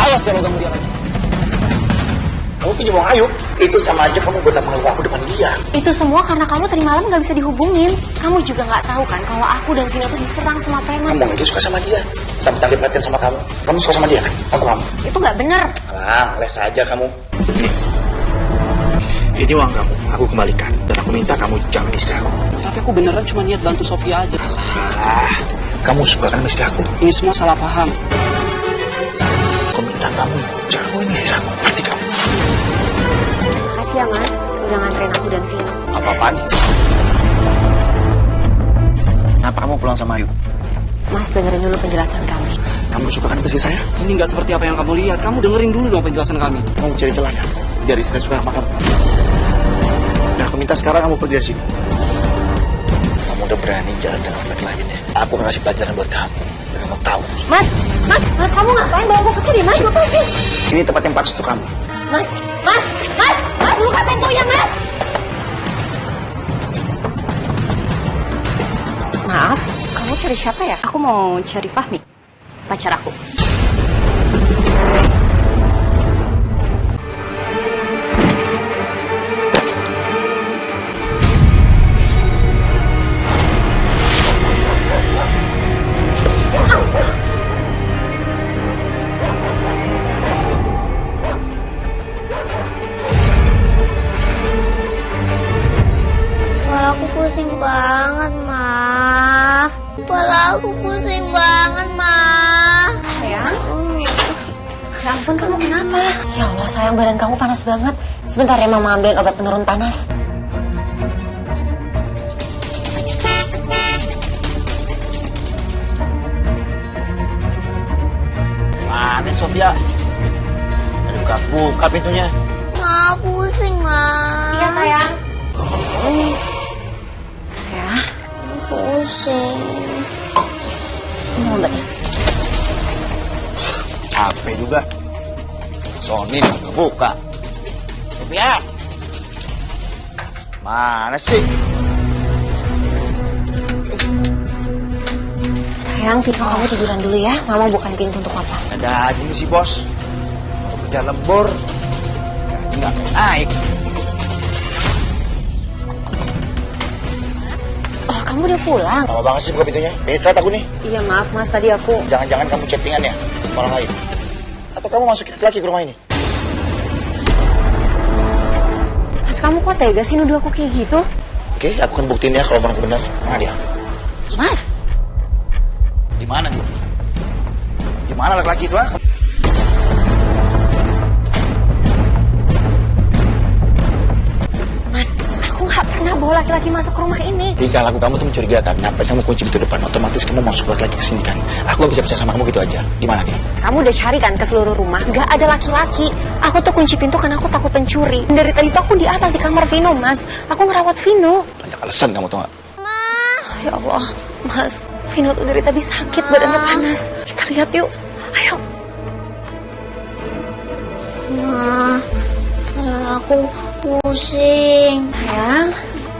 Awas ya lo ganggu dia lagi. Kamu pinjam uang Ayu, itu sama aja kamu buat mengganggu aku depan dia. Itu semua karena kamu tadi malam gak bisa dihubungin. Kamu juga gak tahu kan kalau aku dan Vino tuh diserang sama preman. Kamu aja suka sama dia, sampai dia perhatian sama kamu. Kamu suka sama dia kan? Kamu. Itu gak bener. Alah, les aja kamu. Ini uang kamu, aku kembalikan. Dan aku minta kamu jangan istri aku. Tapi aku beneran cuma niat bantu Sofia aja. Alah, kamu suka kan sama istri aku? Ini semua salah paham. Aku minta kamu jauhin istri aku, hati kamu. Makasih ya mas, udah nganterin aku dan Vino. Apa-apaan? Kenapa kamu pulang sama Ayu? Mas dengerin dulu penjelasan kami. Kamu suka kan istri saya? Ini nggak seperti apa yang kamu lihat. Kamu dengerin dulu dong penjelasan kami. Kamu cari celah ya, biar istri suka sama kamu. Nah, aku minta sekarang kamu pergi dari sini. Kamu udah berani jalan dengan laki lain ya? Aku akan kasih pelajaran buat kamu. Dan kamu tahu. Mas, kamu ngapain bawa aku kesini? Mas, lepas sih. Ini tempat yang pas untuk kamu. Mas, buka pintunya, Mas. Maaf, kamu cari siapa ya? Aku mau cari Fahmi, pacar aku. Kepala aku pusing banget, Ma. Kepala aku pusing banget, Ma. Sayang? Ya ampun, kamu kenapa? Ya Allah, sayang, badan kamu panas banget. Sebentar ya, Mama ambil obat penurun panas. Mana Sofia? Buka pintunya. Ma, pusing, Ma. Iya, sayang. Ya, Pusing. ini obatnya. Capek juga. Sony nggak buka. Sofia. Mana sih? Sayang, Vino, kamu tiduran dulu ya. Mama bukain pintu untuk Papa. Ada aja nih si bos. Mau kerja lembur. Nggak naik. Oh, kamu udah pulang? Lama banget sih buka pintunya. Ini istirahat aku nih. Iya, maaf Mas, tadi aku... Jangan-jangan kamu chattingan ya sama orang lain. Atau kamu masuk lagi ke rumah ini? Mas, kamu kok tega sih nuduh aku kayak gitu? Oke, aku akan buktiin ya kalau aku benar. Mana dia? Mas! Di mana dia? Di mana laki-laki itu, ha? Mas, aku nggak pernah bawa laki-laki masuk ke rumah ini. Tingkah laku kamu tuh mencurigakan. Ngapain kamu kunci pintu depan? Otomatis kamu masuk laki-laki ke sini kan? Aku gak bisa percaya sama kamu gitu aja. Di mana dia? Kamu udah cari kan ke seluruh rumah, nggak ada laki-laki. Aku tuh kunci pintu karena aku takut pencuri. Dari tadi tuh aku di atas di kamar Vino, Mas. Aku ngerawat Vino. Banyak alasan kamu tau gak? Ya Allah, Mas. Vino tuh dari tadi sakit, badannya panas. Kita lihat yuk. Ayo. Ma, kepala aku pusing. Sayang,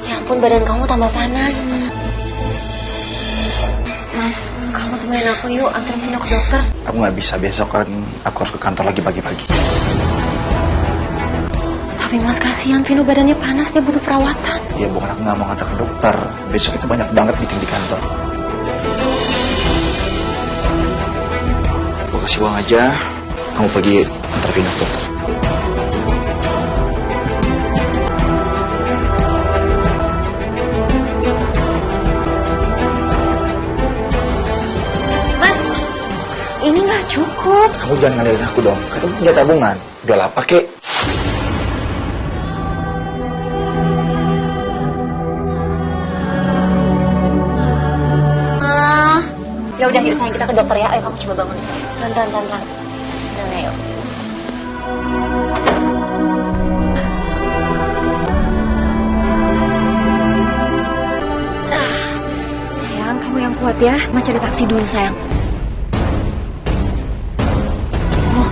ya ampun badan kamu tambah panas. Mas, kamu temenin aku yuk, anterin Vino ke dokter. Aku gak bisa, besok kan aku harus ke kantor lagi pagi-pagi. Tapi Mas, kasihan Vino badannya panas, dia butuh perawatan. Ya bukan aku gak mau ngantar ke dokter. Besok itu banyak banget meeting di kantor. Aku kasih uang aja, kamu pergi antar Vino ke dokter. Mas, ini nggak cukup. Kamu jangan ngandelin aku dong, kan kamu punya tabungan. Jual apa kek? Ya udah yuk sayang, kita ke dokter ya. Ayo kamu coba bangun. Pelan-pelan, pelan-pelan. Sedang ayo. Sayang, kamu yang kuat ya. Ma cari taksi dulu sayang. Oh,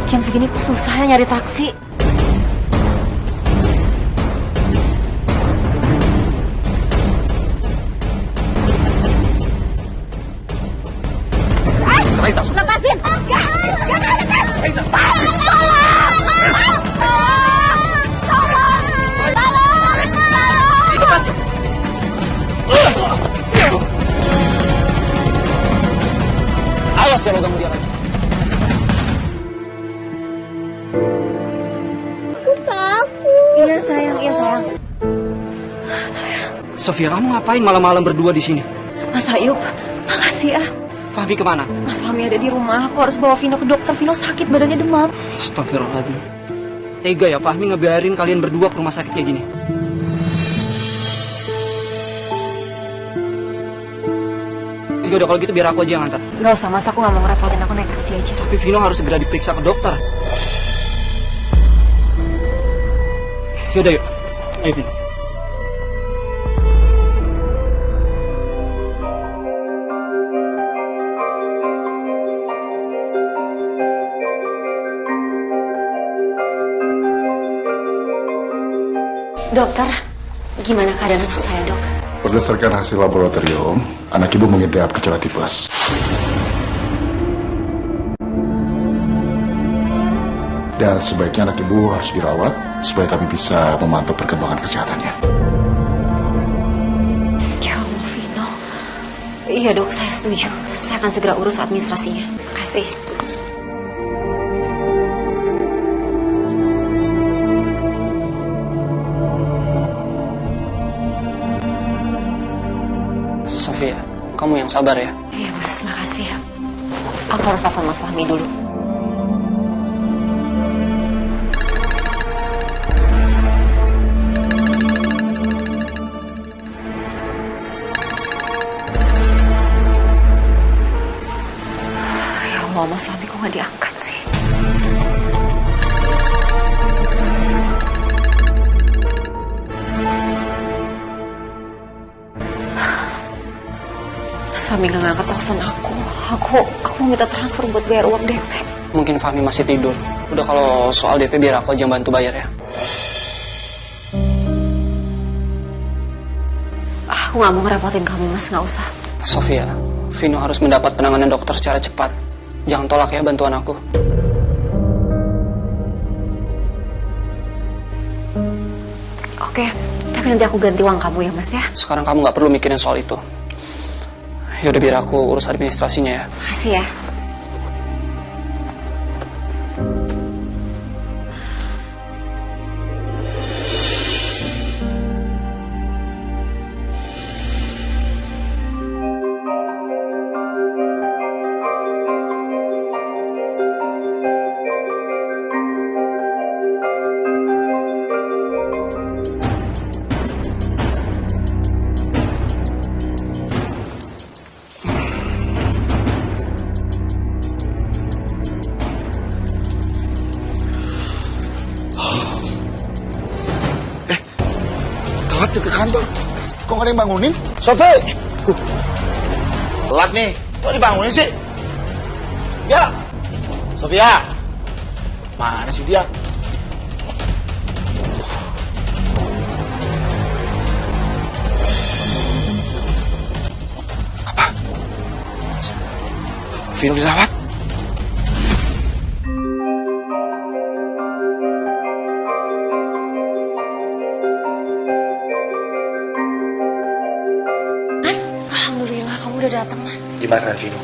jam segini kok susah ya nyari taksi. Awas ya lo ganggu dia lagi. Aku takut. Iya sayang, iya sayang. Sofia, kamu ngapain malam-malam berdua di sini? Mas Ayub, makasih ya. Fahmi kemana? Mas Fahmi ada di rumah, aku harus bawa Vino ke dokter. Vino sakit, badannya demam. Astagfirullahaladzim. Tega ya Fahmi ngebiarin kalian berdua ke rumah sakit kayak gini. Udah kalau gitu biar aku aja yang antar. Gak usah mas, aku gak mau ngerepotin, aku naik taksi aja. Tapi Vino harus segera diperiksa ke dokter. Yaudah yuk, ayo Vino. Dokter, gimana keadaan anak saya dok? Berdasarkan hasil laboratorium, anak ibu mengidap gejala tipes. Dan sebaiknya anak ibu harus dirawat supaya kami bisa memantau perkembangan kesehatannya. Ya Allah, Vino. Iya dok, saya setuju. Saya akan segera urus administrasinya. Makasih. Sofia, kamu yang sabar ya. Iya mas, makasih ya. Aku harus telepon Mas Fahmi dulu. Ya Allah, Mas Fahmi kok gak diangkat sih? Mas Fahmi gak ngangkat telepon aku. Aku minta transfer buat bayar uang DP. Mungkin Fahmi masih tidur. Udah kalau soal DP biar aku aja yang bantu bayar ya. Aku gak mau ngerepotin kamu mas, gak usah. Sofia, Vino harus mendapat penanganan dokter secara cepat. Jangan tolak ya bantuan aku. Oke, tapi nanti aku ganti uang kamu ya mas ya. Sekarang kamu nggak perlu mikirin soal itu. Yaudah biar aku urus administrasinya ya. Makasih ya. Telat ke kantor. Kok nggak ada yang bangunin? Sofi! Telat nih. Kok dibangunin sih? Ya! Sofia! Mana sih dia? Apa? Vino dirawat? Mas, alhamdulillah kamu udah datang mas. Gimana keadaan Vino?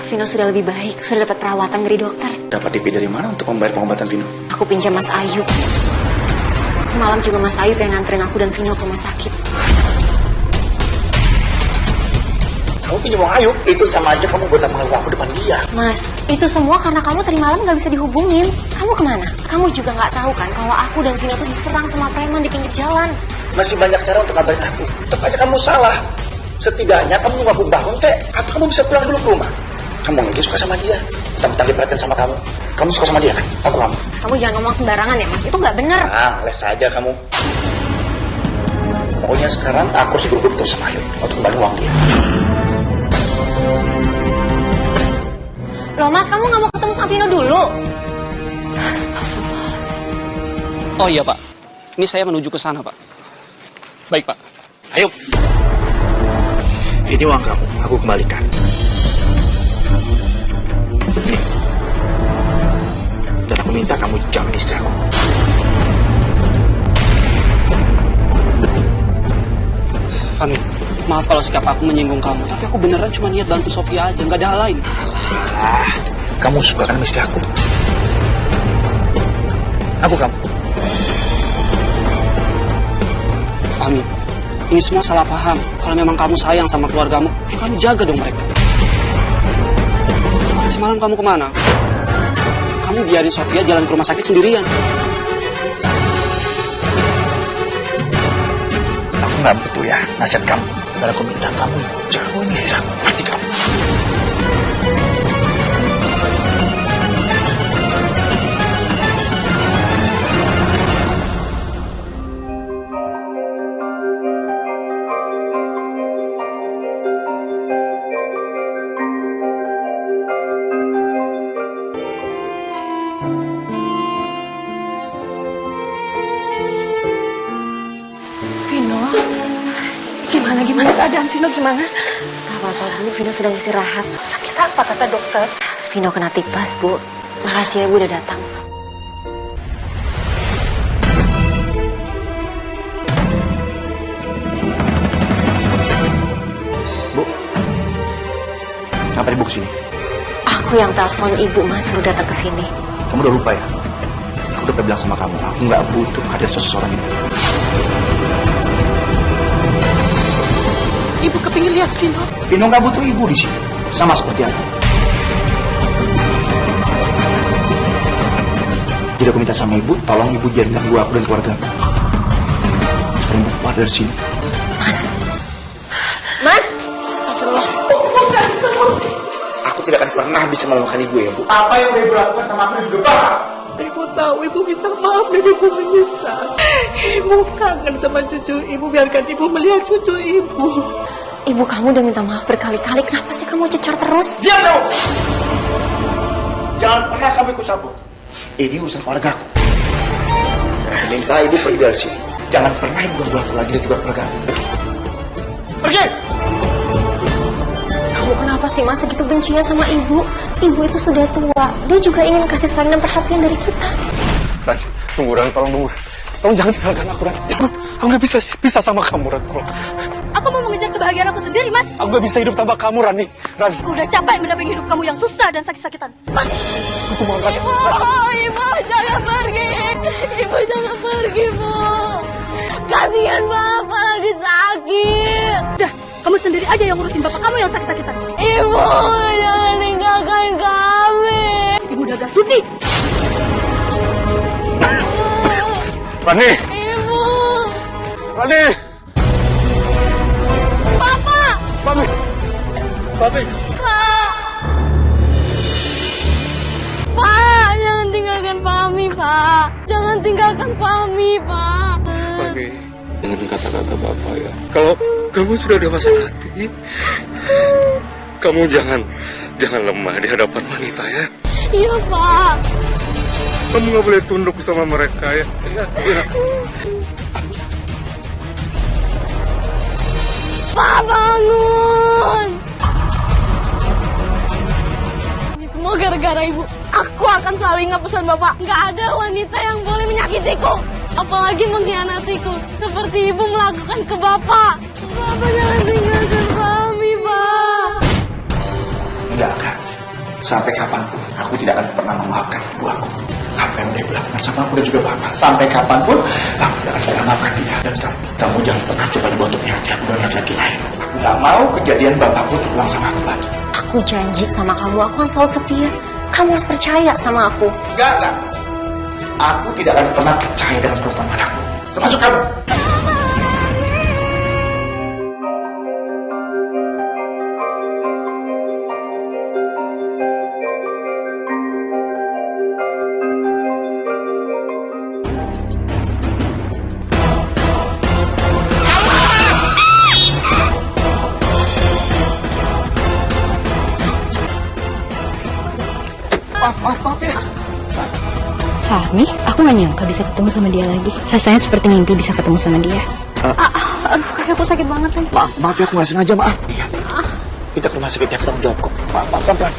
Vino sudah lebih baik, sudah dapat perawatan dari dokter. Dapat DP dari mana untuk membayar pengobatan Vino? Aku pinjam Mas Ayub. Semalam juga Mas Ayub yang nganterin aku dan Vino ke rumah sakit. Kamu pinjam uang Ayub? Itu sama aja kamu buat mengeluh aku depan dia. Mas, itu semua karena kamu tadi malam gak bisa dihubungin. Kamu kemana? Kamu juga gak tahu kan kalau aku dan Vino tuh diserang sama preman di pinggir jalan. Masih banyak cara untuk kabarin aku. Tetap aja kamu salah. Setidaknya kamu nunggu aku bangun kek, atau kamu bisa pulang dulu ke rumah. Kamu aja suka sama dia. Tentang dia perhatian sama kamu. Kamu suka sama dia kan? Aku kamu. Kamu jangan ngomong sembarangan ya mas, itu gak bener. Ah, les aja kamu. Pokoknya sekarang aku harus berubah terus sama Ayu untuk kembali uang dia. Loh mas, kamu gak mau ketemu sama Vino dulu? Astagfirullahaladzim. Oh iya Pak, ini saya menuju ke sana Pak. Baik Pak. Ayo. Ini uang kamu, aku kembalikan. Nih. Maaf kalau sikap aku menyinggung kamu, tapi aku beneran cuma niat bantu Sofia aja, nggak ada hal lain. Ah, kamu suka kan sama istri aku? Kamu. Fahmi, ini semua salah paham. Kalau memang kamu sayang sama keluargamu, ya kamu jaga dong mereka. Semalam kamu kemana? Kamu biarin Sofia jalan ke rumah sakit sendirian. Aku nggak butuh ya nasihat kamu. Dan aku minta kamu jauh bisa hati kamu. Gimana keadaan Vino gimana? Gak apa-apa Bu, Vino sedang istirahat. Sakit apa kata dokter? Vino kena tipes Bu. Makasih ya Bu udah datang. Bu, ngapain Ibu kesini? Aku yang telepon Ibu Mas suruh datang ke sini. Kamu udah lupa ya? Aku udah bilang sama kamu, aku nggak butuh kehadiran seseorang itu. Ibu kepingin lihat Vino. Vino nggak butuh ibu di sini, sama seperti aku. Jadi aku minta sama ibu, tolong ibu jangan ganggu aku dan keluarga. Sekarang ibu keluar dari sini. Mas! Astagfirullah. Bukan kamu. Aku tidak akan pernah bisa melakukan ibu ya, Bu. Apa yang ibu lakukan sama aku juga Pak? Ibu tahu, ibu minta maaf dan ibu menyesal. Ibu kangen sama cucu ibu, biarkan ibu melihat cucu ibu. Ibu kamu udah minta maaf berkali-kali, kenapa sih kamu cecar terus? Diam kamu! Jangan pernah kamu ikut campur. Ini urusan keluarga aku. Aku minta ibu pergi dari sini. Jangan pernah ibu ganggu aku lagi dan juga keluarga aku. Pergi! Kamu kenapa sih Mas segitu bencinya sama ibu? Ibu itu sudah tua, dia juga ingin kasih sayang dan perhatian dari kita. Ran, tunggu Ran, tolong. Tolong jangan tinggalkan aku Ran. Aku nggak bisa pisah sama kamu Ran, tolong. Aku mau mengejar kebahagiaan aku sendiri, Mas. Aku nggak bisa hidup tanpa kamu Ran nih. Ran, Aku udah capek mendampingi hidup kamu yang susah dan sakit-sakitan. Mas, aku mau Ran. Ibu, jangan pergi. Ibu, jangan pergi, Bu. Kasihan Bapak lagi sakit. Udah, kamu sendiri aja yang ngurusin Bapak kamu yang sakit-sakitan. Ibu, jangan tinggalkan kami. Ibu udah gak sudi. Rani, Ibu. Rani, Bapak. Mami, Mami. Pak, jangan tinggalkan Pami, Pak. Jangan tinggalkan Pami, Pak. Mami, dengan kata-kata Bapak ya. Kalau kamu sudah dewasa hati, kamu jangan lemah di hadapan wanita ya. Iya, Pak. Kamu nggak boleh tunduk sama mereka ya. Ya. Pak, bangun. Ini semua gara-gara ibu. Aku akan selalu ingat pesan Bapak. Nggak ada wanita yang boleh menyakitiku. Apalagi mengkhianatiku. Seperti ibu melakukan ke Bapak. Bapak jangan tinggalkan kami, Pak. Enggak akan. Sampai kapanpun, aku tidak akan pernah memaafkan ibu aku. Apa yang dia lakukan sama aku dan juga Bapak. Sampai kapanpun, aku tidak akan pernah memaafkan dia. Dan kamu jangan pernah coba dibuat untuk menyakiti aku dan laki-laki lain. Aku nggak mau kejadian bapakku terulang sama aku lagi. Aku janji sama kamu, aku akan selalu setia. Kamu harus percaya sama aku. Enggak. Aku tidak akan pernah percaya dengan perempuan manapun. Termasuk kamu. Maaf ya. Fahmi, aku gak nyangka bisa ketemu sama dia lagi. Rasanya seperti mimpi bisa ketemu sama dia. Aduh, kaki aku sakit banget nih. Maaf ya, aku nggak sengaja, maaf. Iya. Kita ke rumah sakit ya, aku tanggung jawab kok. Maaf, pelan-pelan.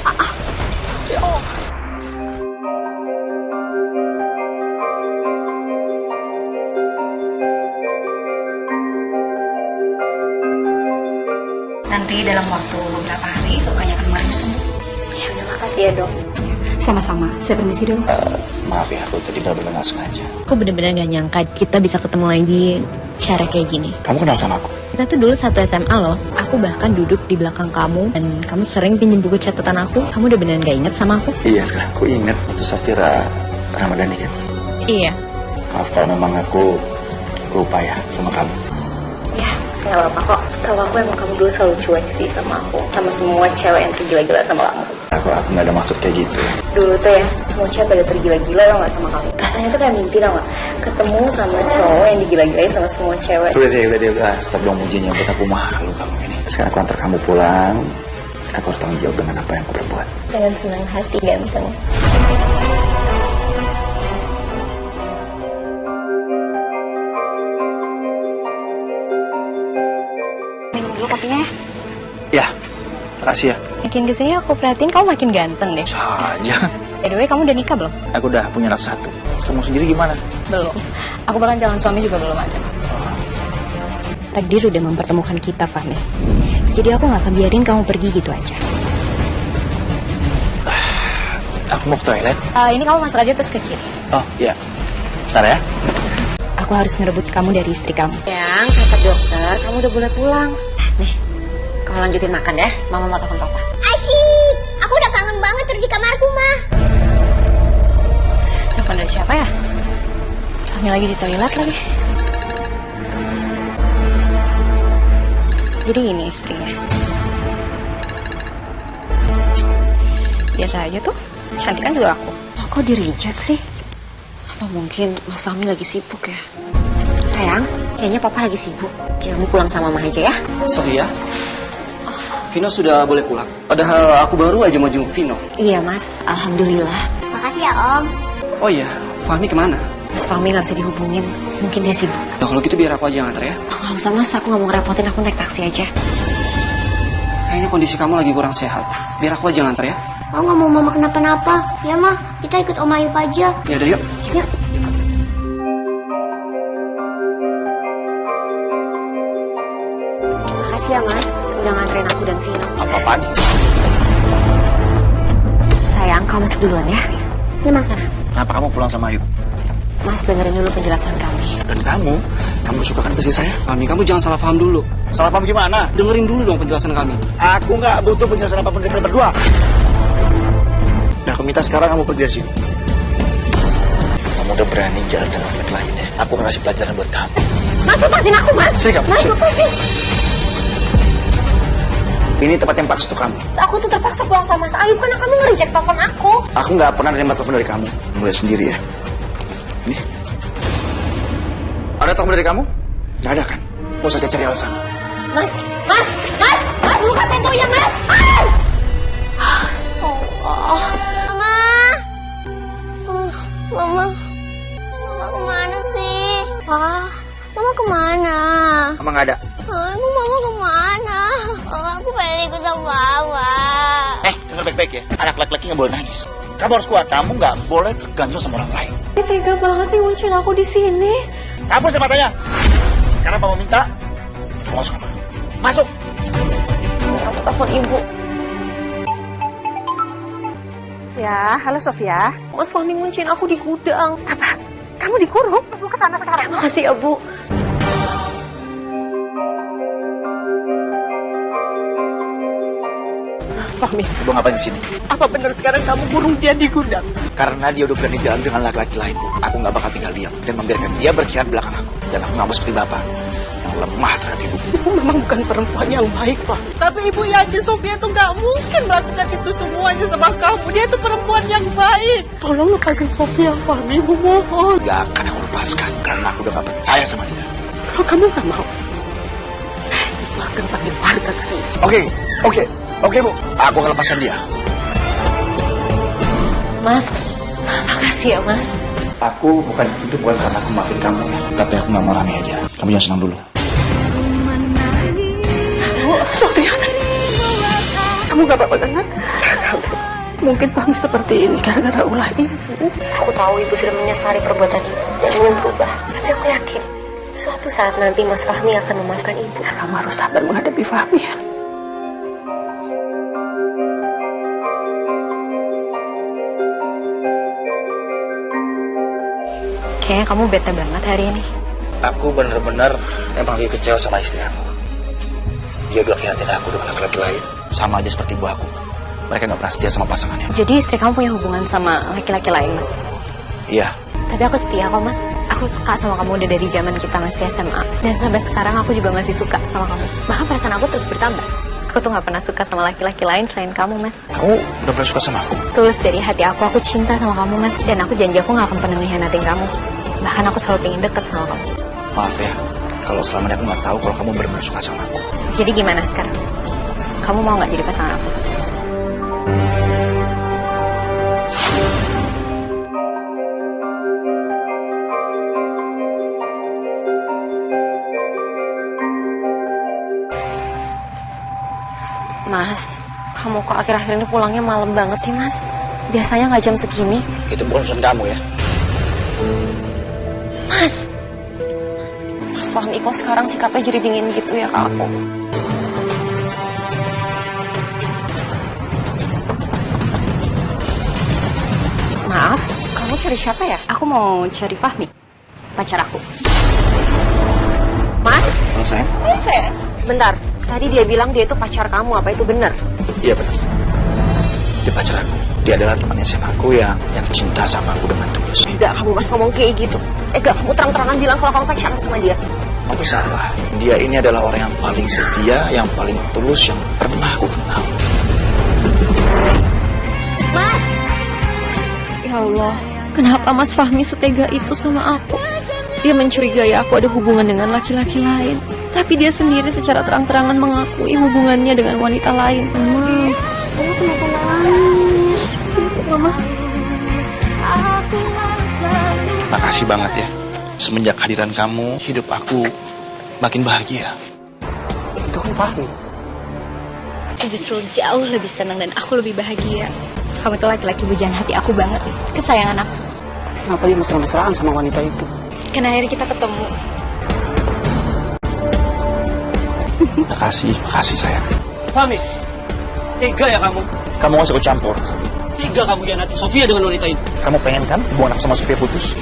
nanti dalam waktu beberapa hari lukanya akan kemarin sembuh. Ya udah, makasih ya dok. Sama-sama, saya permisi dulu. Maaf ya, aku tadi benar-benar nggak sengaja. Aku bener-bener gak nyangka kita bisa ketemu lagi cara kayak gini. Kamu kenal sama aku? Kita tuh dulu satu SMA loh. Aku bahkan duduk di belakang kamu dan kamu sering pinjem buku catatan aku. Kamu udah beneran gak inget sama aku? Iya, sekarang aku ingat itu Safira Ramadhani kan. Iya. Maaf kalau memang aku lupa ya sama kamu. Ya, nggak apa-apa kok. Setahu aku emang kamu dulu selalu cuek sih sama aku, sama semua cewek yang tergila-gila sama kamu. Aku nggak ada maksud kayak gitu. Dulu tuh ya, semua cewek pada tergila-gila tau gak sama kamu. Rasanya tuh kayak mimpi tau gak? Ketemu sama cowok yang digila-gilain sama semua cewek. Udah deh, stop dong mujinya, buat aku malu kamu ini. Sekarang aku antar kamu pulang. Aku harus tanggung jawab dengan apa yang aku perbuat. Dengan senang hati ganteng. Minum dulu kopinya ya. Ya, makasih ya. Makin kesini aku perhatiin kamu makin ganteng deh. Saja. By the way, kamu udah nikah belum? Aku udah punya anak satu. Kamu sendiri gimana? Belum. Aku bahkan calon suami juga belum ada. Takdir udah mempertemukan kita, Fahmi. Jadi aku gak akan biarin kamu pergi gitu aja. Aku mau ke toilet. Ini kamu masuk aja terus ke kiri. Oh, iya. Bentar ya. Aku harus ngerebut kamu dari istri kamu. Yang kata dokter, kamu udah boleh pulang. Nih, kamu lanjutin makan ya. Mama mau telepon papa. Asyik, aku udah kangen banget terus di kamarku, mah. Telepon dari siapa ya? Kami lagi di toilet lagi. Jadi ini istrinya. Biasa aja tuh. Cantik kan juga aku. Kok di-reject sih? Apa mungkin Mas Fahmi lagi sibuk ya? Sayang, kayaknya papa lagi sibuk. Kamu pulang sama mama aja ya. Sofia, Vino sudah boleh pulang. Padahal aku baru aja mau jenguk Vino. Iya mas, alhamdulillah. Makasih ya, Om. Oh iya, Fahmi kemana? Mas Fahmi gak bisa dihubungin. Mungkin dia sibuk. Ya kalau gitu biar aku aja yang antar ya. Oh, gak usah mas, aku gak mau ngerepotin. Aku naik taksi aja. Kayaknya kondisi kamu lagi kurang sehat. Biar aku aja yang antar ya. Aku nggak mau mama kenapa-napa. Ya, mah, kita ikut Om Ayub aja. Ya udah yuk. Yuk. Makasih ya mas, udah nganterin aku dan Vino. Apa-apaan? Sayang, kamu masuk duluan ya. Ini mas sana. Kenapa kamu pulang sama Ayub? Mas dengerin dulu penjelasan kami. Dan kamu suka kan istri saya? Fahmi, kamu jangan salah paham dulu. Salah paham gimana? Dengerin dulu dong penjelasan kami. Aku nggak butuh penjelasan apapun dari kalian berdua. Dan aku minta sekarang kamu pergi dari sini. Kamu udah berani jalan dengan laki lain ya? Aku akan kasih pelajaran buat kamu. Mas, lepasin aku mas. Sikap. Mas, lepasin. Ini tempat yang pas untuk kamu. Aku tuh terpaksa pulang sama Mas Ayub karena kamu nge-reject telepon aku. Aku nggak pernah nerima telepon dari kamu. Mulai sendiri ya. Nih. Ada telepon dari kamu? Nggak ada kan? Mau saja cari alasan. Mas, buka pintunya mas. Mas! Allah. Mama kemana sih? Wah, Mama kemana? Emang nggak ada? Mama kemana? Aku pengen ikut sama Mama. Dengar baik-baik ya. Anak laki-laki nggak boleh nangis. Kamu harus kuat. Kamu nggak boleh tergantung sama orang lain. Tega banget sih nguncin aku di sini. Hapus deh matanya. Sekarang Mama minta kamu masuk kamar. Masuk. Aku telepon ibu. Ya, halo Sofia. Mas Fahmi nguncin aku di gudang. Apa? Kamu dikurung? Aku ke sana sekarang. Terima kasih ya bu. Fahmi, Ibu ngapain di sini? apa benar sekarang kamu kurung dia di gudang? Karena dia udah berani jalan dengan laki-laki lain, Bu. Aku nggak bakal tinggal diam dan membiarkan dia berkhianat belakang aku. Dan aku nggak mau seperti bapak yang lemah terhadap ibu. Ibu memang bukan perempuan yang baik, Fahmi. Tapi ibu yakin Sofia itu nggak mungkin melakukan itu semuanya sama kamu. Dia itu perempuan yang baik. Tolong lepasin Sofia, Fahmi. Ibu mohon. Gak akan aku lepaskan karena aku udah gak percaya sama dia. Kalau kamu nggak mau, ibu akan panggil warga ke sini. Oke, Bu. Aku akan lepaskan dia. Mas, makasih ya mas. Itu bukan karena aku maafin kamu, tapi aku nggak mau rame aja. Kamu jangan senang dulu. Bu, Sofia, kamu gak apa-apa kan? Mungkin Fahmi seperti ini gara-gara ulah ibu. Aku tahu ibu sudah menyesali perbuatan ibu dan ingin berubah. Tapi aku yakin suatu saat nanti Mas Fahmi akan memaafkan ibu. Kamu harus sabar menghadapi Fahmi ya. Kayaknya kamu bete banget hari ini. Aku bener-bener emang lagi kecewa sama istri aku. Dia udah khianatin aku dengan laki-laki lain. Sama aja seperti ibu aku. Mereka gak pernah setia sama pasangannya. Jadi istri kamu punya hubungan sama laki-laki lain, Mas? Iya. Tapi aku setia kok, Mas. Aku suka sama kamu udah dari zaman kita masih SMA. Dan sampai sekarang aku juga masih suka sama kamu. Bahkan perasaan aku terus bertambah. Aku tuh gak pernah suka sama laki-laki lain selain kamu, Mas. Kamu udah pernah suka sama aku? Tulus dari hati aku cinta sama kamu, Mas. Dan aku janji aku gak akan pernah mengkhianatin kamu. Bahkan aku selalu pengen deket sama kamu. Maaf ya, kalau selama ini aku gak tahu kalau kamu benar-benar suka sama aku. Jadi gimana sekarang? Kamu mau gak jadi pasangan aku? Mas, kamu kok akhir-akhir ini pulangnya malam banget sih, Mas? Biasanya nggak jam segini. Itu bukan urusan kamu ya. Mas Fahmi kok sekarang sikapnya jadi dingin gitu ya ke aku? Maaf, kamu cari siapa ya? Aku mau cari Fahmi, pacar aku. Mas? Halo sayang? Iya, sayang. Bentar, tadi dia bilang dia itu pacar kamu, apa itu benar? Iya benar. Dia pacar aku. Dia adalah teman SMA aku yang cinta sama aku dengan tulus. Enggak, kamu Mas ngomong kayak gitu. Enggak, kamu terang-terangan bilang kalau kamu pacaran sama dia. Kamu salah. Dia ini adalah orang yang paling setia, yang paling tulus yang pernah aku kenal. Mas! Ya Allah, kenapa Mas Fahmi setega itu sama aku? Dia mencurigai aku ada hubungan dengan laki-laki lain. Tapi dia sendiri secara terang-terangan mengakui hubungannya dengan wanita lain. Kamu kenapa nangis? Mama. Makasih banget ya. Semenjak kehadiran kamu, hidup aku makin bahagia. Itu kan Fahmi. Aku justru jauh lebih senang dan aku lebih bahagia. Kamu tuh laki-laki bujaan hati aku banget. Kesayangan aku. Kenapa dia mesra-mesraan sama wanita itu? Karena akhirnya kita ketemu. Makasih sayang. Fahmi, tega ya kamu? Kamu gak usah ikut campur. Tega kamu hianati Sofia dengan wanita itu. Kamu pengen kan hubungan aku sama Sofia putus?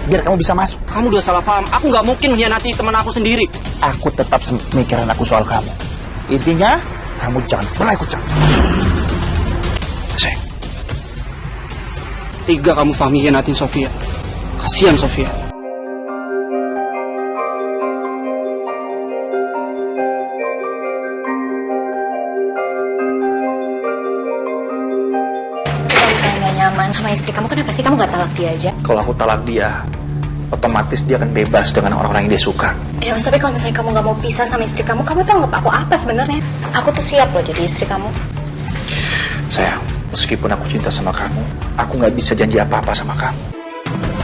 Biar kamu bisa masuk. Kamu udah salah paham. Aku nggak mungkin mengkhianati teman aku sendiri. Aku tetap mikirin aku soal kamu. Intinya, kamu jangan pernah ikut campur. Sayang. Tega kamu Fahmi hianatin Sofia. Kasihan Sofia. Nyaman sama istri kamu, kenapa sih kamu gak talak dia aja? Kalau aku talak dia, otomatis dia akan bebas dengan orang-orang yang dia suka. Ya mas, tapi kalau misalnya kamu gak mau pisah sama istri kamu tuh anggap aku apa sebenarnya? Aku tuh siap loh jadi istri kamu. Sayang, meskipun aku cinta sama kamu, aku gak bisa janji apa-apa sama kamu.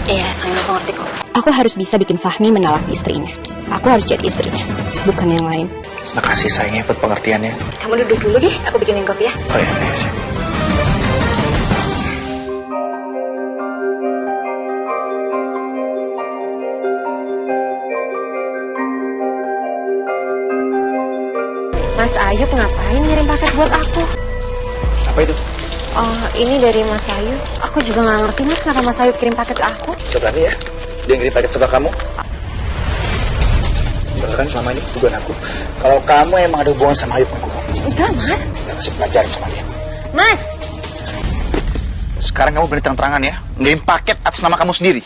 Iya, sayang, aku ngerti kok. Aku harus bisa bikin Fahmi menalak istrinya. Aku harus jadi istrinya, bukan yang lain. Makasih sayangnya buat pengertiannya. Kamu duduk dulu deh, aku bikinin kopi ya. Oh iya, sayang. Mas Ayub ngapain ngirim paket buat aku? Apa itu? Oh, ini dari Mas Ayub. Aku juga nggak ngerti mas kenapa Mas Ayub kirim paket ke aku. Coba nih ya, dia ngirim paket sebelah kamu. Beneran selama ini bukan aku. Kalau kamu emang ada hubungan sama Ayub aku. Enggak mas. Ya kasih pelajaran sama dia. Mas! Sekarang kamu berani terang-terangan ya, ngirim paket atas nama kamu sendiri.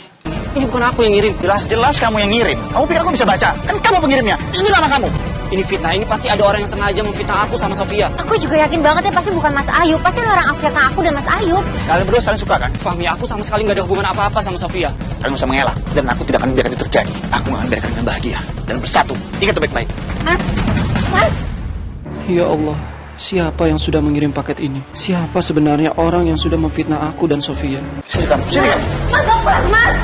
Ini bukan aku yang ngirim. Jelas-jelas kamu yang ngirim. Kamu pikir aku bisa baca? Kan kamu pengirimnya. Ini nama kamu. Ini fitnah. Ini pasti ada orang yang sengaja memfitnah aku sama Sofia. Aku juga yakin banget ya pasti bukan Mas Ayub. Pasti ada orang fitnah aku dan Mas Ayub. Kalian berdua saling suka kan? Fahmi, aku sama sekali nggak ada hubungan apa-apa sama Sofia. Kalian bisa mengelak. Dan aku tidak akan biarkan itu terjadi. Aku akan biarkan kalian bahagia dan bersatu. Ingat itu baik-baik. Mas, Mas. Ya Allah, siapa yang sudah mengirim paket ini? Siapa sebenarnya orang yang sudah memfitnah aku dan Sofia? Sini kamu, sini kamu. Mas, aku Mas.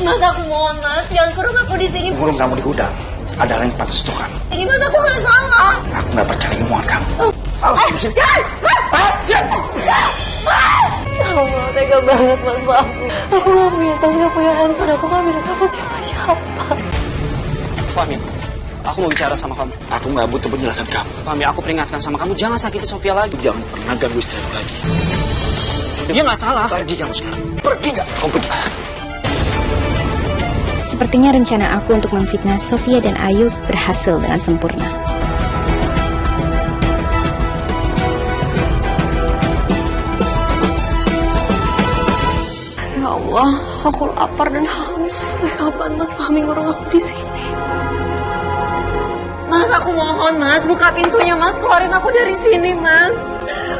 Mas, aku mohon Mas, jangan kurung aku di sini. Kurung kamu di gudang. Ada hal yang pantas untuk kamu. Ini Mas, aku nggak salah. Aku nggak percaya omongan kamu. Jangan, Mas. Mas. Ya Allah, tega banget Mas Fahmi. Aku nggak punya tas, nggak punya handphone, aku nggak bisa telepon siapa-siapa. Fahmi, aku mau bicara sama kamu. Aku nggak butuh penjelasan kamu. Fahmi, aku peringatkan sama kamu, jangan sakiti Sofia lagi. Jangan pernah ganggu istri aku lagi. Dia nggak salah. Pergi kamu sekarang. Pergi nggak? Kamu pergi. Sepertinya rencana aku untuk memfitnah Sofia dan Ayu berhasil dengan sempurna. Ya Allah, aku lapar dan haus. Kapan Mas Fahmi ngurung aku di sini? Mas, aku mohon Mas, buka pintunya Mas, keluarin aku dari sini Mas.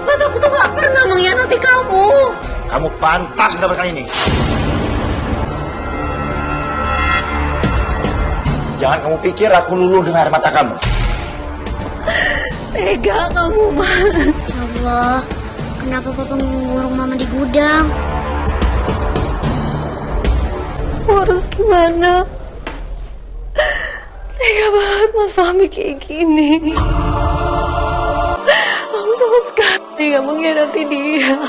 Mas, aku tuh gak pernah mengkhianati kamu. Kamu pantas mendapatkan ini. Jangan kamu pikir aku luluh dengan air mata kamu. Tega kamu, Mas. Allah, kenapa Papa mengurung Mama di gudang? Aku harus gimana? Tega banget Mas Fahmi kayak gini. Kamu sama sekali gak mengkhianati dia.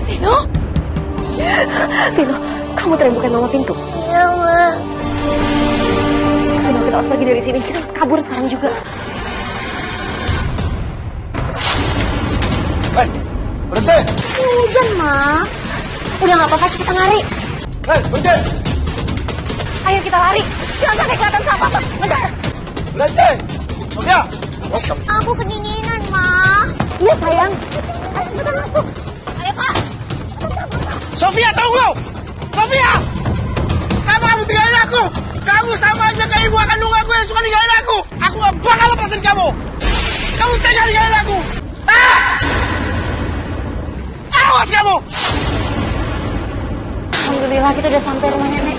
Vino? Vino, kamu tadi bukan mama pintu. Iya, Ma. Vino, kita harus pergi dari sini. Kita harus kabur sekarang juga. Hei, berhenti! Hujan, Ma. Udah gak apa-apa, kita lari. Hei, berhenti! Ayo kita lari. Jangan sampai kelihatan sama apa. Bentar. Berhenti! Sofia! Awas kamu. Aku kedinginan, Ma. Iya, sayang. Ayo kita masuk. Ayo, Pak. Sofia, tunggu! Sofia! Kamu tinggalin aku! Kamu sama aja kayak ibu kandung aku yang suka ninggalin aku! Aku gak bakal lepasin kamu! Kamu tega ninggalin aku! Ah! Awas kamu! Alhamdulillah kita udah sampai rumah nenek.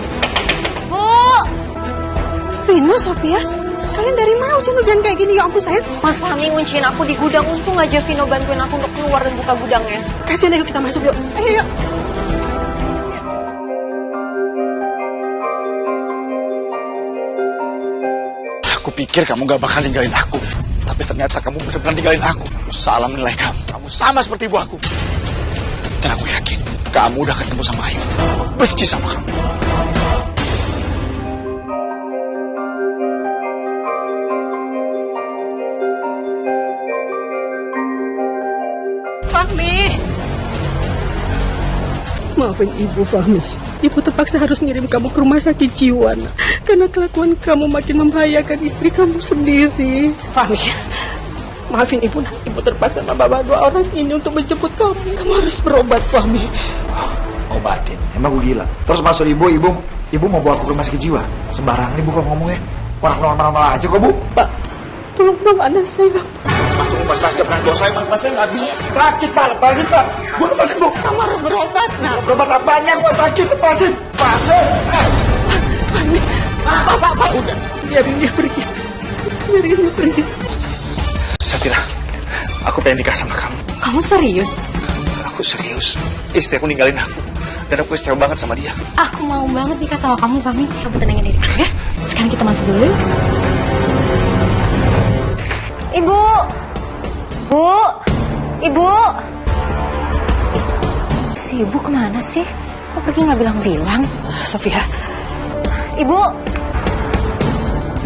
Bu! Vino, Sofia, kalian dari mana hujan-hujan kayak gini? Ya ampun sayang. Mas Fahmi ngunciin aku di gudang. Untung aja Vino bantuin aku untuk keluar dan buka gudangnya. Kasihan, ayo kita masuk yuk. Ayo, yuk. Aku pikir kamu gak bakal ninggalin aku. Tapi ternyata kamu benar-benar ninggalin aku. Aku salah menilai kamu. Kamu sama seperti ibu aku. Dan aku yakin kamu udah ketemu sama Ayu. Benci sama kamu. Fahmi. Maafin Ibu, Fahmi. Ibu terpaksa harus ngirim kamu ke rumah sakit jiwa, nak. Karena kelakuan kamu makin membahayakan istri kamu sendiri. Fahmi, maafin Ibu, nak. Ibu terpaksa membawa dua orang ini untuk menjemput kamu. Kamu harus berobat, Fahmi. Obatin. Emang gue gila. Terus masuk ibu mau bawa aku ke rumah sakit jiwa. Sembarangan ibu kalau ngomongnya. Orang normal aja kok, Bu. Pak, tolong bawa anak saya. Mas, jangan dosa saya, Mas saya nggak bisa. Sakit, Pak. Lepasin, Pak. Gue lepasin, Bu. Kamu harus berobat, nak. Berobat apanya? Gue sakit, lepasin. Lepasin. Pak, udah. Biarin dia pergi. Biarin dia pergi. Safira, aku pengen nikah sama kamu. Kamu serius? Aku serius. Istri aku ninggalin aku. Dan aku kecewa banget sama dia. Aku mau banget nikah sama kamu, Fahmi. Kamu tenangin diri ya. Sekarang kita masuk dulu. Ibu! Bu! Ibu! Si ibu kemana sih? Kok pergi nggak bilang-bilang? Sofia. Ibu!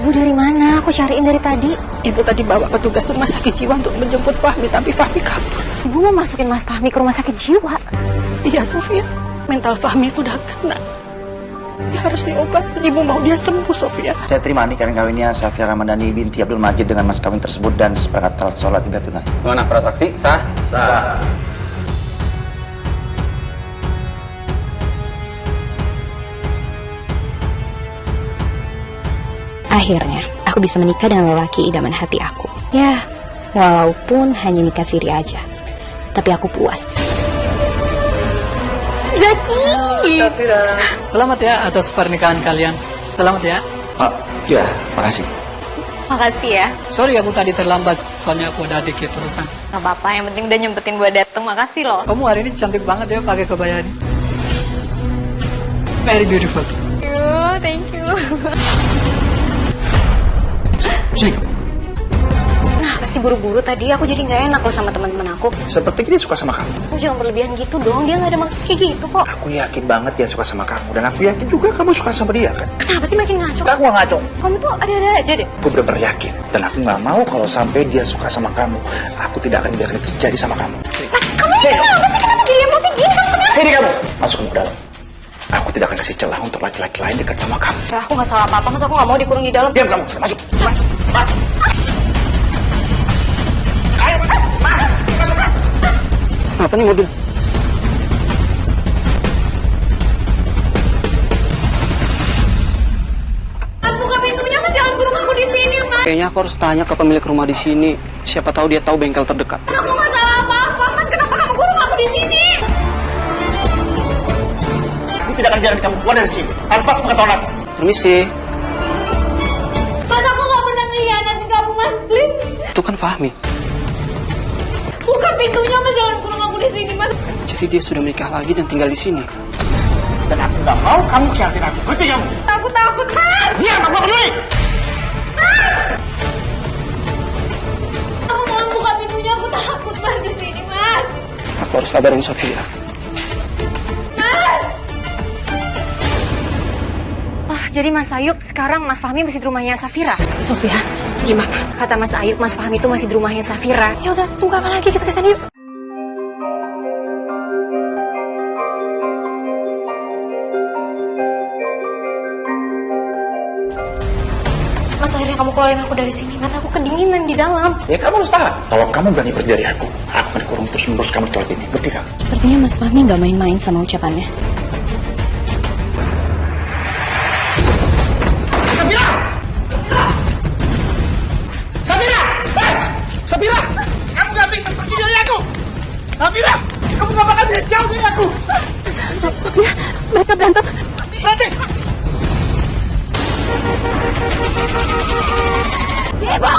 Ibu dari mana? Aku cariin dari tadi. Ibu tadi bawa petugas rumah sakit jiwa untuk menjemput Fahmi, tapi Fahmi kabur. Ibu mau masukin Mas Fahmi ke rumah sakit jiwa? Iya, Sofia. Mental Fahmi itu udah kena. Dia harus diobati. Ibu mau dia sembuh, Sofia. Saya terima nikahan kawinnya Safia Ramadhani binti Abdul Majid dengan mas kawin tersebut dan sepakat sholat tidak tunai. Mana para saksi? Sah? Sah. Akhirnya, aku bisa menikah dengan lelaki idaman hati aku. Ya, walaupun hanya nikah siri aja. Tapi aku puas. Selamat ya atas pernikahan kalian. Selamat ya. Oh, ya, makasih. Makasih ya. Sorry aku tadi terlambat, soalnya aku ada dikit urusan. Gak apa-apa, yang penting udah nyempetin buat dateng. Makasih loh. Kamu hari ini cantik banget ya pakai kebaya ini. Very beautiful. Thank you. Sini. Nah, pasti buru-buru tadi. Aku jadi nggak enak loh sama teman-teman aku. Seperti dia suka sama kamu. Jangan berlebihan gitu dong. Dia nggak ada maksud kayak gitu kok. Aku yakin banget dia suka sama kamu. Dan aku yakin juga kamu suka sama dia, kan? Kenapa sih makin ngaco? Aku gak ngaco. Kamu tuh ada-ada aja deh. Aku benar-benar yakin. Dan aku gak mau kalau sampai dia suka sama kamu. Aku tidak akan biarkan itu terjadi sama kamu. Mas, kamu ini kenapa sih? Kenapa jadi emosi gini? Kamu kenapa? Sini kamu. Masuk ke dalam. Aku tidak akan kasih celah untuk laki-laki lain dekat sama kamu. Ya, aku nggak salah apa-apa, mas aku nggak mau dikurung di dalam. Diam kamu, masuk. Masuk. Ayo, masuk. Apa nih mobil? Mas, buka pintunya, mas. Jangan kurung aku di sini, mas. Kayaknya aku harus tanya ke pemilik rumah di sini. Siapa tahu dia tahu bengkel terdekat. Aku nggak salah apa-apa, mas. Kenapa kamu kurung aku di sini? Aku tidak akan biarkan kamu keluar dari sini tanpa sepengetahuan aku. Permisi. Mas, aku nggak pernah ngehianatin kamu, mas. Please. Itu kan Fahmi. Buka pintunya, mas. Jangan kurung aku di sini, mas. Jadi dia sudah menikah lagi dan tinggal di sini. Dan aku nggak mau kamu khianatin aku. Ngerti kamu? Aku takut, mas. Diam, aku nggak peduli. Aku mau buka pintunya. Aku takut, mas, di sini, mas. Aku harus kabarin Sofia. Mas. Jadi Mas Ayub, sekarang Mas Fahmi masih di rumahnya Safira. Sofia, gimana? Kata Mas Ayub, Mas Fahmi itu masih di rumahnya Safira. Ya udah, tunggu apa lagi, kita ke sana yuk. Mas, akhirnya kamu keluarin aku dari sini. Mas, aku kedinginan di dalam. Ya kamu harus tahan. Kalau kamu berani pergi dari aku akan dikurung terus-menerus kamu di tempat ini. Ngerti kamu? Sepertinya Mas Fahmi nggak main-main sama ucapannya. Safira! Kamu gak bisa pergi dari aku! Safira! Kamu gak bakal bisa jauh dari aku! Sofia, mereka berantem. Berhenti! Ibu!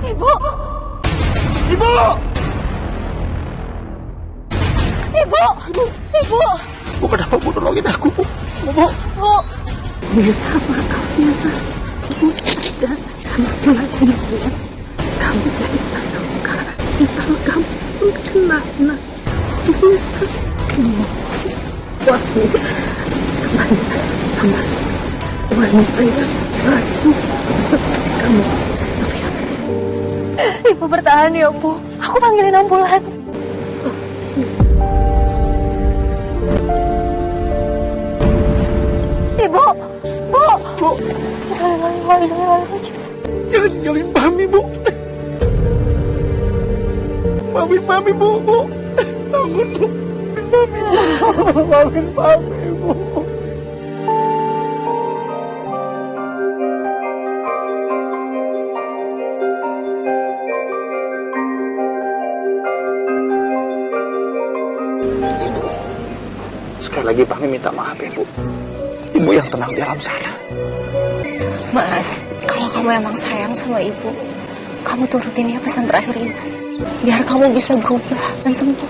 Ibu! Ibu! Ibu! Ibu! Bu, kenapa Bu nolongin aku, Bu? Bu! Bu! Minta maaf ya, Mas. Ibu sadar karena kelakuan dia. Kamu jadi terluka. Mental kamu kena. Ibu sakit. Wah, kembali sama wanita yang baik seperti kamu, Sofia. Ibu bertahan ya, Bu. Aku panggilin ambulans. Ibu! Bu! Bu! Jangan tinggalin Mami, Bu! Maafin Mami, Bu! Bangun, Bu! Maafin Mami, Bu! Ibu, sekali lagi Mami minta maaf ya, Bu. Ibu yang tenang di alam sana. Mas, kalau kamu emang sayang sama ibu, kamu turutin ya pesan terakhir ibu. Biar kamu bisa berubah dan sembuh.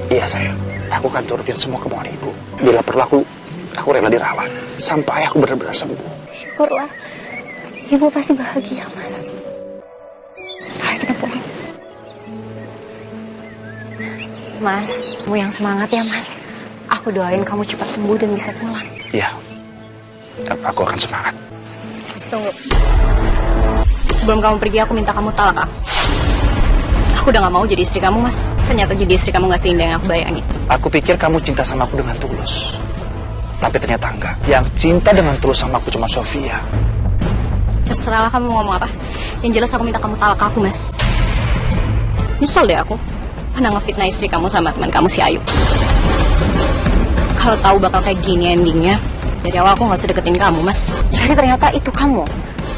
Iya sayang, aku akan turutin semua kemauan ibu. Bila perlu aku rela dirawat sampai aku benar-benar sembuh. Syukurlah, ibu pasti bahagia, Mas. Ayo kita pulang. Mas, kamu yang semangat ya, Mas. Aku doain kamu cepat sembuh dan bisa pulang. Iya, aku akan semangat. Tunggu. Sebelum kamu pergi, aku minta kamu talak aku. Aku udah gak mau jadi istri kamu, Mas. Ternyata jadi istri kamu gak seindah yang aku bayangin. Aku pikir kamu cinta sama aku dengan tulus. Tapi ternyata enggak. Yang cinta dengan tulus sama aku cuma Sofia. Terserahlah kamu ngomong apa. Yang jelas aku minta kamu talak aku, Mas. Nyesel deh aku. Pernah ngefitnah istri kamu sama teman kamu si Ayu. Kalau tahu bakal kayak gini endingnya, dari awal aku gak sedeketin kamu, Mas. Jadi ternyata itu kamu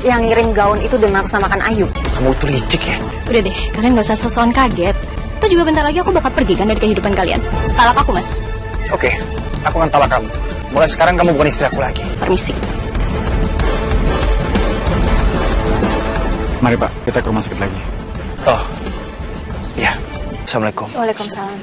yang ngirim gaun itu dan mengatasnamakan Ayu. Kamu tuh licik ya. Udah deh, kalian gak usah sosokan kaget. Itu juga bentar lagi aku bakal pergi kan dari kehidupan kalian. Talak aku, Mas. Oke, aku akan talak kamu. Mulai sekarang kamu bukan istri aku lagi. Permisi. Mari Pak, kita ke rumah sakit lagi. Oh, ya. Assalamualaikum. Waalaikumsalam.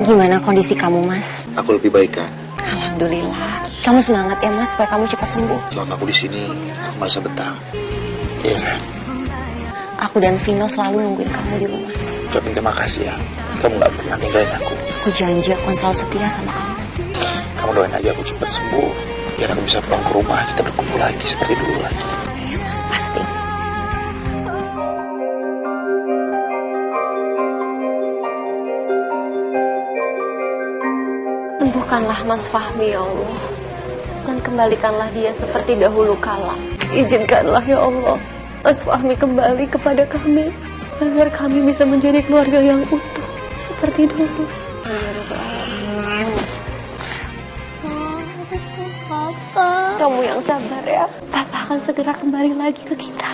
Gimana kondisi kamu, Mas? Aku lebih baik kan. Alhamdulillah. Kamu semangat ya, Mas, supaya kamu cepat sembuh. Selama aku di sini, aku merasa betah. Iya, sayang. Aku dan Vino selalu nungguin kamu di rumah. Ucapin terima kasih ya. Kamu gak pernah ninggalin aku. Aku janji aku akan selalu setia sama kamu. Kamu doain aja aku cepat sembuh, biar aku bisa pulang ke rumah, kita berkumpul lagi seperti dulu lagi. Iya Mas, pasti. Sembuhkanlah Mas Fahmi ya Allah, dan kembalikanlah dia seperti dahulu kala. Izinkanlah ya Allah Mas Fahmi kembali kepada kami, agar kami bisa menjadi keluarga yang utuh seperti dulu. Papa. Kamu yang sabar ya. Papa akan segera kembali lagi ke kita.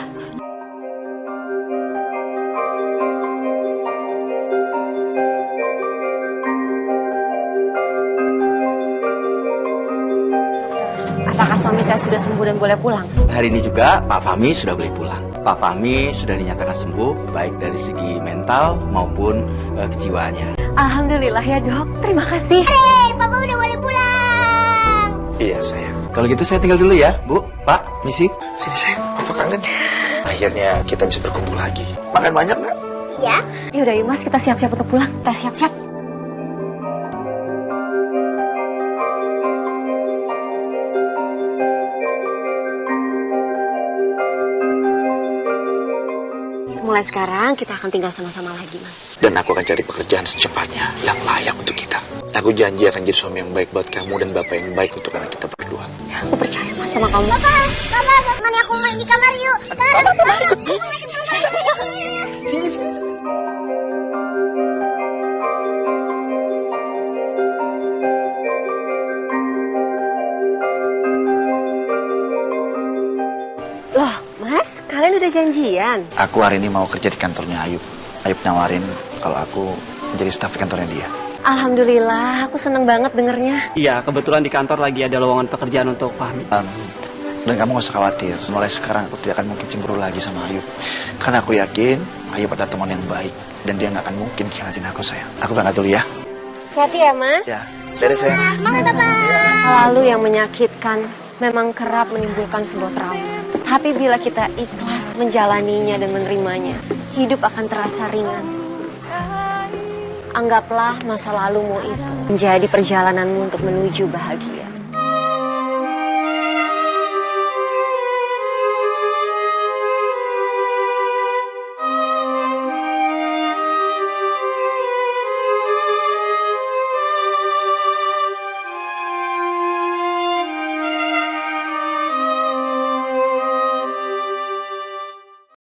Apakah suami saya sudah sembuh dan boleh pulang? Hari ini juga Pak Fahmi sudah boleh pulang. Pak Fahmi sudah dinyatakan sembuh, baik dari segi mental maupun kejiwaannya. Alhamdulillah ya dok, terima kasih. Hei, Papa udah boleh pulang. Iya sayang. Kalau gitu saya tinggal dulu ya, Bu, Pak, Misi. Sini sayang, Papa kangen. Akhirnya kita bisa berkumpul lagi. Makan banyak nggak? Ya. Yaudah yuk mas, kita siap-siap untuk pulang. Kita siap-siap. Mulai sekarang kita akan tinggal sama-sama lagi mas. Dan aku akan cari pekerjaan secepatnya yang layak untuk kita. Aku janji akan jadi suami yang baik buat kamu dan bapak yang baik untuk anak kita berdua. Aku percaya mas sama kamu. Papa, mani aku main di kamar yuk. Papa ikut. Sini. Loh mas, kalian udah janjian? Aku hari ini mau kerja di kantornya Ayub. Ayub nawarin kalau aku menjadi staf di kantornya dia. Alhamdulillah, aku seneng banget dengernya. Iya, kebetulan di kantor lagi ada lowongan pekerjaan untuk Fahmi. Dan kamu gak usah khawatir, mulai sekarang aku tidak akan mungkin cemburu lagi sama Ayub. Karena aku yakin Ayub adalah teman yang baik, dan dia gak akan mungkin khianatin aku sayang. Aku berangkat dulu ya. Hati ya mas. Ya, dadah sayang. Semangat Papa. Selalu yang menyakitkan memang kerap menimbulkan sebuah trauma. Tapi bila kita ikhlas menjalaninya dan menerimanya, hidup akan terasa ringan. Anggaplah masa lalumu itu menjadi perjalananmu untuk menuju bahagia.